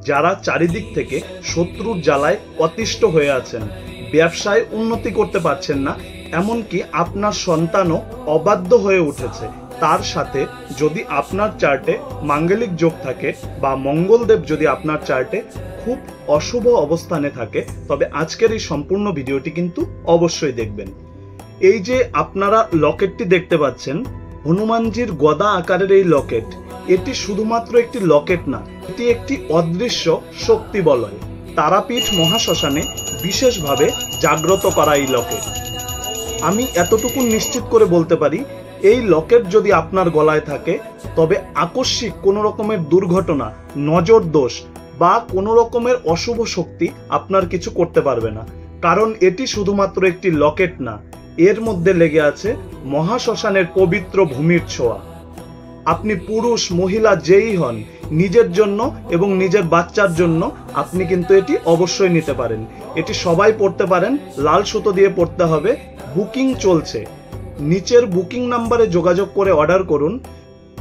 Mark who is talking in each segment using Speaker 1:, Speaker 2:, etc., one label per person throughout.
Speaker 1: যারা চারিদিক থেকে শত্রুর জ্বালায় অতিষ্ঠ হয়ে আছেন, ব্যবসায় উন্নতি করতে পারছেন না, এমনকি আপনার সন্তানও অবাধ্য হয়ে উঠেছে, তার সাথে যদি আপনার চার্টে মাঙ্গলিক যোগ থাকে বা মঙ্গলদেব যদি আপনার চার্টে খুব অশুভ অবস্থানে থাকে, তবে আজকের এই সম্পূর্ণ ভিডিওটি কিন্তু অবশ্যই দেখবেন। এই যে আপনারা লকেটটি দেখতে পাচ্ছেন, হনুমানজির গদা আকারের এই লকেট, এটি শুধুমাত্র একটি লকেট না, এটি একটি অদৃশ্য শক্তি বলয়। তারাপীঠ মহাশ্মশানে বিশেষভাবে জাগ্রত করা এই লকেট। আমি এতটুকু নিশ্চিত করে বলতে পারি, এই লকেট যদি আপনার গলায় থাকে, তবে আকস্মিক কোনো রকমের দুর্ঘটনা, নজর দোষ বা কোনো রকমের অশুভ শক্তি আপনার কিছু করতে পারবে না। কারণ এটি শুধুমাত্র একটি লকেট না, এর মধ্যে লেগে আছে মহাশ্মশানের পবিত্র ভূমির ছোঁয়া। আপনি পুরুষ মহিলা যেই হন, নিজের জন্য এবং নিজের বাচ্চার জন্য আপনি কিন্তু এটি অবশ্যই নিতে পারেন। এটি সবাই পড়তে পারেন, লাল সুতো দিয়ে পড়তে হবে। বুকিং চলছে, নিচের বুকিং নাম্বারে যোগাযোগ করে অর্ডার করুন।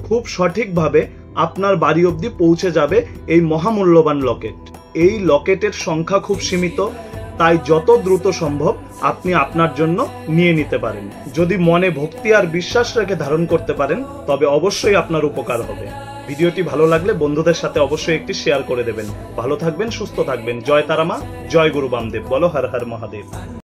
Speaker 1: খুব সঠিকভাবে আপনার বাড়ি অবধি পৌঁছে যাবে এই মহামূল্যবান লকেট। এই লকেটের সংখ্যা খুব সীমিত, তাই যত দ্রুত সম্ভব আপনি আপনার জন্য নিয়ে নিতে পারেন। যদি মনে ভক্তি আর বিশ্বাস রেখে ধারণ করতে পারেন, তবে অবশ্যই আপনার উপকার হবে। ভিডিওটি ভালো লাগলে বন্ধুদের সাথে অবশ্যই একটি শেয়ার করে দেবেন। ভালো থাকবেন, সুস্থ থাকবেন। জয় তারা মা, জয় গুরু বামদেব। বলো হর হর মহাদেব।